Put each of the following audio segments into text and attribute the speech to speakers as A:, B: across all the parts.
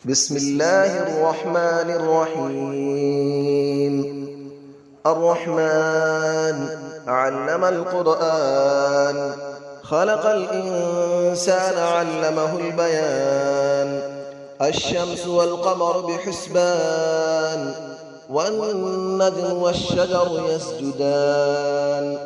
A: بسم الله الرحمن الرحيم. الرحمن علم القرآن، خلق الإنسان علمه البيان. الشمس والقمر بحسبان، والنجم والشجر يسجدان.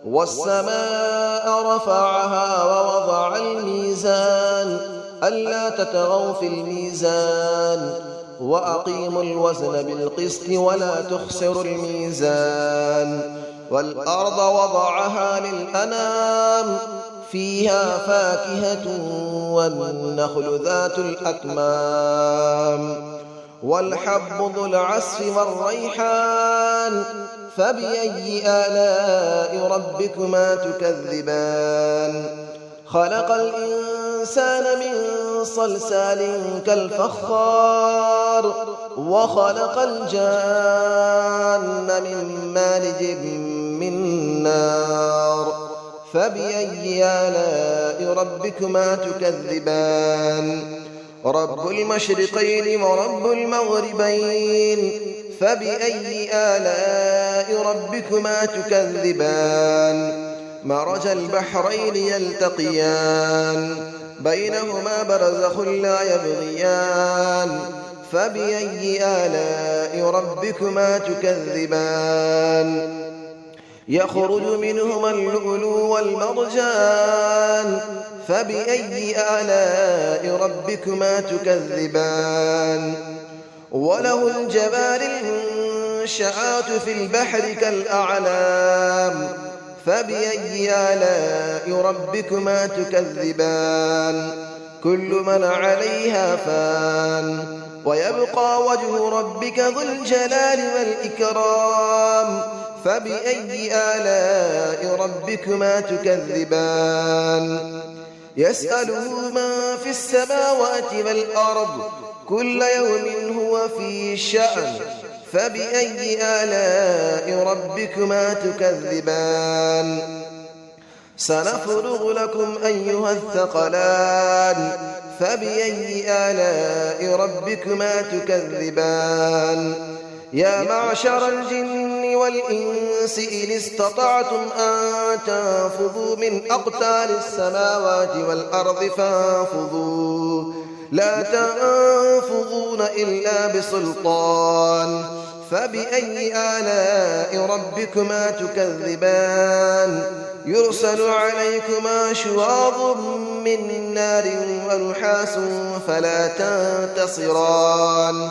A: والسماء رفعها ووضع الميزان، ألا تطغوا في الميزان، وأقيموا الوزن بالقسط ولا تخسروا الميزان. والأرض وضعها للأنام، فيها فاكهة والنخل ذات الأكمام. والحب ذو العصف والريحان، فبأي آلاء ربكما تكذبان. خلق الإنسان من صلصال كالفخار، وخلق الجان من مارج من نار. فبأي آلاء ربكما تكذبان. رب المشرقين ورب المغربين، فبأي آلاء ربكما تكذبان. مرج البحرين يلتقيان، بينهما برزخ لا يبغيان. فبأي آلاء ربكما تكذبان. يخرج منهما اللؤلؤ والمرجان، فبأي آلاء ربكما تكذبان. وله الجوار المنشآت في البحر كالأعلام، فبأي آلاء ربكما تكذبان. كل من عليها فان، ويبقى وجه ربك ذو الجلال والإكرام. فبأي آلاء ربكما تكذبان. يسأله من في السماوات والأرض، كل يوم هو في شأن. فبأي آلاء ربكما تكذبان. سنفرغ لكم أيها الثقلان، فبأي آلاء ربكما تكذبان. يا معشر الجن والإنس إن استطعتم أن تنفذوا من أقطار السماوات والأرض فانفذوا، لا تنفذون إلا بسلطان. فبأي آلاء ربكما تكذبان. يرسل عليكما شواظ من نار ونحاس فلا تنتصران.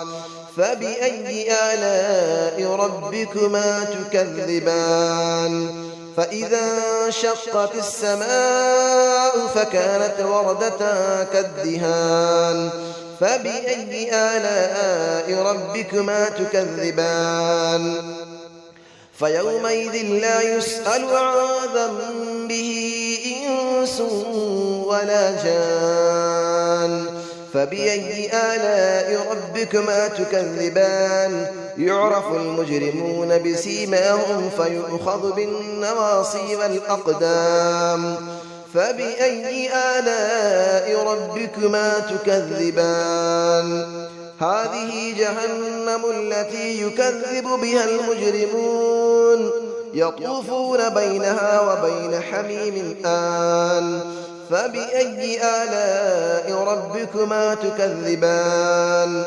A: فبأي آلاء ربكما تكذبان. فإذا انشقت السماء فكانت وردة كالدهان. فبأي آلاء ربكما تكذبان. فيومئذ لا يسأل عن ذنبه إنس ولا جان. فبأي آلاء ربكما تكذبان. يعرف المجرمون بسيماهم فيؤخذ بالنواصي والأقدام. فبأي آلاء ربكما تكذبان. هذه جهنم التي يكذب بها المجرمون، يطوفون بينها وبين حميم آن. فبأي آلاء ربكما تكذبان.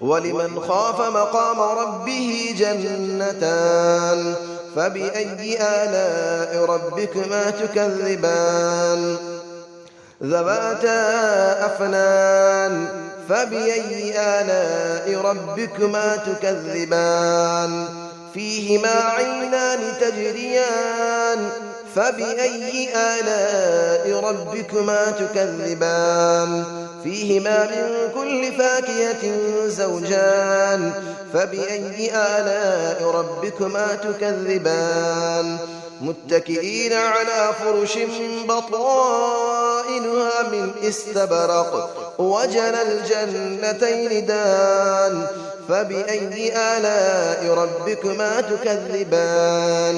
A: ولمن خاف مقام ربه جنتان. فبأي آلاء ربكما تكذبان. ذواتا أفنان. فبأي آلاء ربكما تكذبان. فيهما عينان تجريان. فبأي آلاء ربكما تكذبان. فيهما من كل فاكهة زوجان. فبأي آلاء ربكما تكذبان. متكئين على فرش بطائنها من استبرق، وجنى الجنتين دان. فبأي آلاء ربكما تكذبان.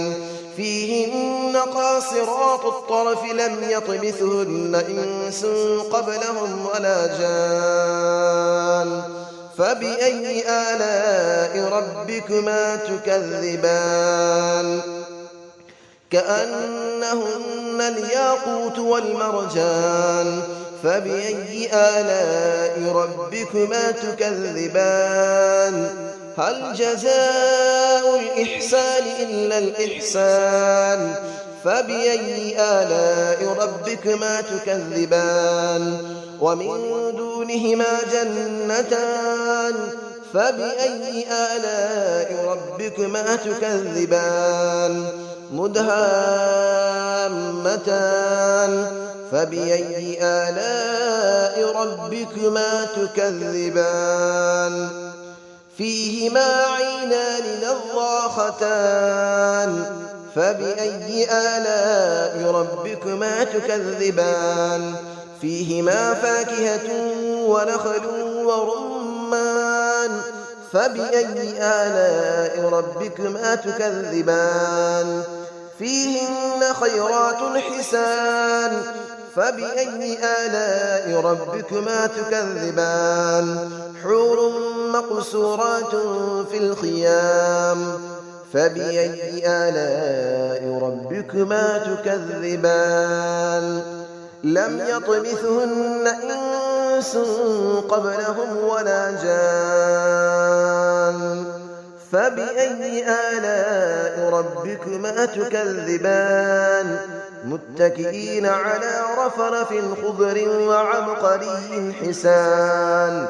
A: فيهن قاصرات الطرف لم يطمثهن إنس قبلهم ولا جان. فبأي آلاء ربكما تكذبان كأنهن الياقوت والمرجان فبأي آلاء ربكما تكذبان هل جزاء الإحسان إلا الإحسان فبأي آلاء ربكما تكذبان ومن دونهما جنتان فبأي آلاء ربكما تكذبان مدهامتان فبأي آلاء ربكما تكذبان فيهما عينان نضاختان فبأي آلاء ربكما تكذبان فيهما فاكهة ونخل ورمان فبأي آلاء ربكما تكذبان فيهن خيرات حسان فبأي آلاء ربكما تكذبان حور مقصورات في الخيام فبأي آلاء ربكما تكذبان لم يطمثهن إنس قبلهم ولا جان فبأي آلاء ربكما تكذبان متكئين على رفرف خضر وعبقري حسان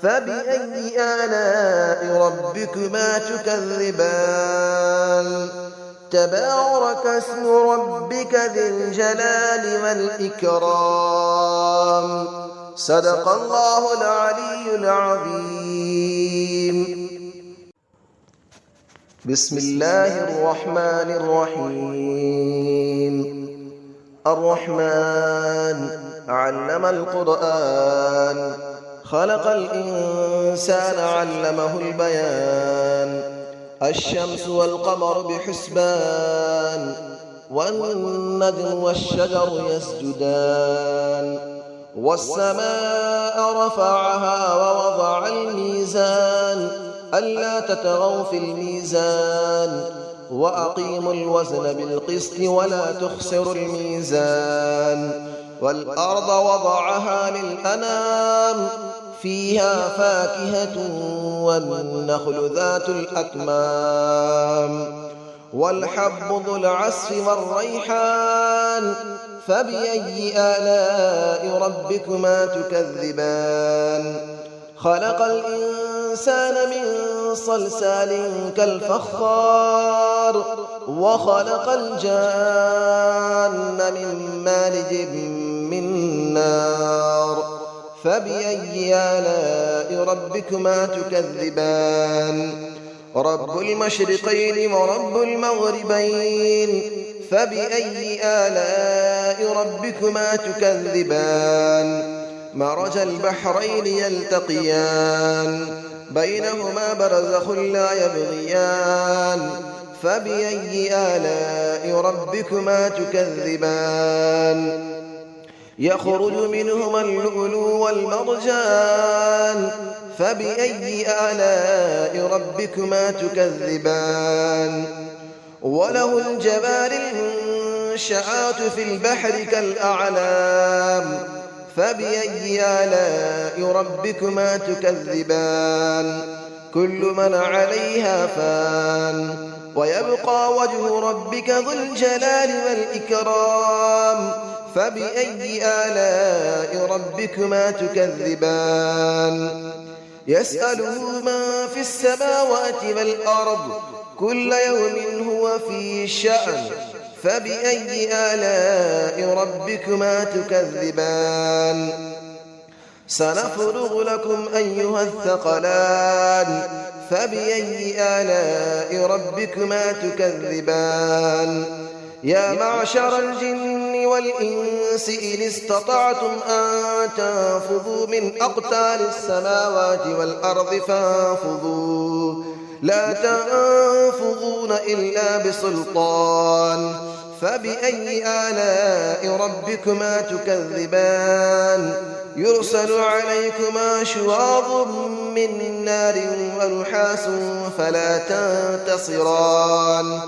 A: فبأي آلاء ربكما تكذبان تبارك اسم ربك ذي الجلال والإكرام صدق الله العلي العظيم بسم الله الرحمن الرحيم الرحمن علم القرآن خلق الإنسان علمه البيان الشمس والقمر بحسبان والنجم والشجر يسجدان والسماء رفعها ووضع الميزان ألا تطغوا في الميزان وأقيموا الوزن بالقسط ولا تخسروا الميزان والأرض وضعها للأنام فيها فاكهة والنخل ذات الأكمام والحب ذو العصف والريحان فبأي آلاء ربكما تكذبان خلق الإنسان من صلصال كالفخار وخلق الجان من مارج من نار فبأي آلاء ربكما تكذبان رب المشرقين ورب المغربين فبأي آلاء ربكما تكذبان مرج البحرين يلتقيان بينهما برزخ لا يبغيان فبأي آلاء ربكما تكذبان يخرج منهما اللؤلؤ والمرجان فبأي آلاء ربكما تكذبان وله الجبال المنشآت في البحر كالأعلام فبأي آلاء ربكما تكذبان كل من عليها فان ويبقى وجه ربك ذو الجلال والإكرام فبأي آلاء ربكما تكذبان يسأله من في السماوات والأرض كل يوم هو في شأن فبأي آلاء ربكما تكذبان سنفرغ لكم أيها الثقلان فبأي آلاء ربكما تكذبان يا معشر الجن والإنس إن استطعتم أن تنفذوا من أقطار السماوات والأرض فانفذوا لا تنفذون إلا بسلطان فبأي آلاء ربكما تكذبان يرسل عليكما شواظ من نار ونحاس فلا تنتصران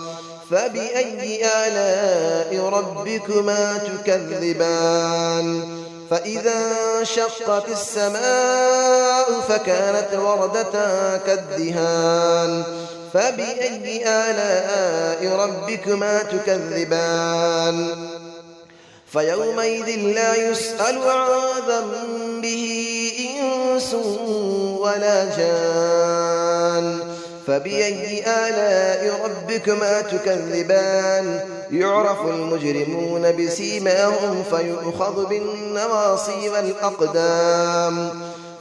A: فبأي آلاء ربكما تكذبان فإذا انشقت السماء فكانت وردة كالدهان فبأي آلاء ربكما تكذبان فيومئذ لا يسأل عن ذنبه إنس ولا جان فبأي آلاء ربكما تكذبان يعرف المجرمون بسيماهم فيؤخذ بالنواصي والأقدام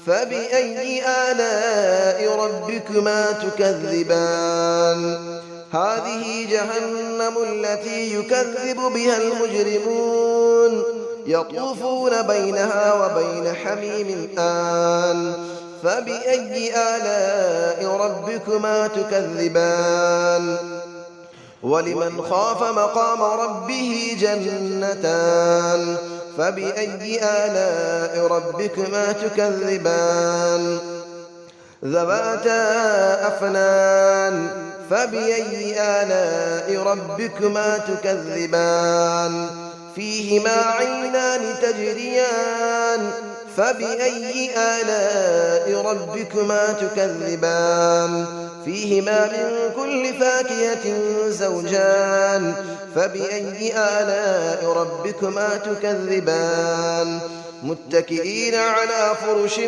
A: فبأي آلاء ربكما تكذبان هذه جهنم التي يكذب بها المجرمون يطوفون بينها وبين حميم آن فبأي آلاء ربكما تكذبان ولمن خاف مقام ربه جنتان فبأي آلاء ربكما تكذبان ذواتا أفنان فبأي آلاء ربكما تكذبان فيهما عينان تجريان فبأي آلاء ربكما تكذبان فيهما من كل فاكهة زوجان فبأي آلاء ربكما تكذبان متكئين على فرش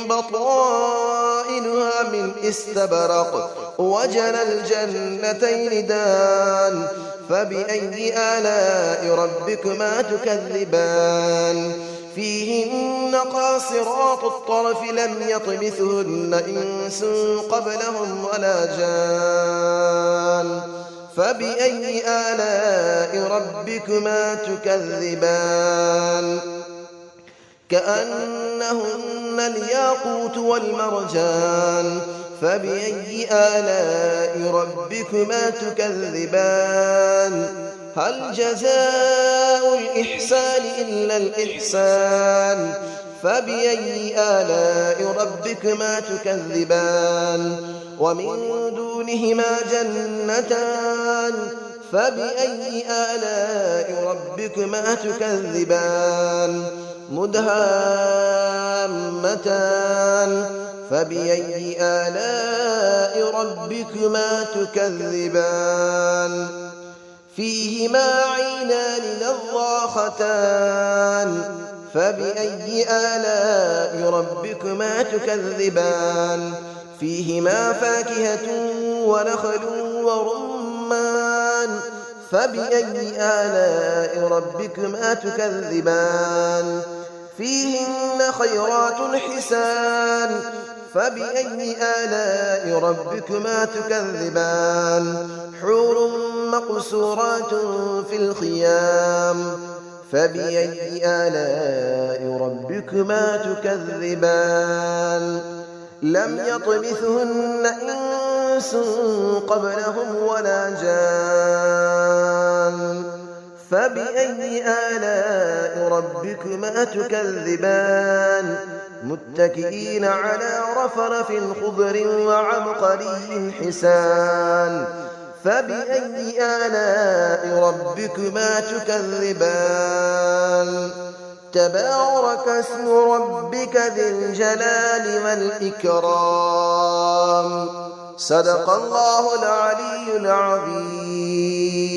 A: بطائنها من استبرق وجنى الجنتين دان فبأي آلاء ربكما تكذبان فيهن قاصرات الطرف لم يطمثهن إنس قبلهم ولا جان فبأي آلاء ربكما تكذبان كأنهن الياقوت والمرجان فبأي آلاء ربكما تكذبان هل جزاء الإحسان إلا الإحسان فبأي آلاء ربكما تكذبان ومن دونهما جنتان فبأي آلاء ربكما تكذبان مدهامتان فبأي آلاء ربكما تكذبان فيهما عينان نضاختان فبأي آلاء ربكما تكذبان فيهما فاكهة ونخل ورمان فبأي آلاء ربكما تكذبان فيهن خيرات حسان فبأي آلاء ربكما تكذبان حور مقصورات في الخيام فبأي آلاء ربكما تكذبان لم يطمثهن إنس قبلهم ولا جان فبأي آلاء ربكما تكذبان متكئين على رفرف خضر وعبقري حسان فبأي آلاء ربكما تكذبان تبارك اسم ربك ذي الجلال والإكرام صدق الله العلي العظيم.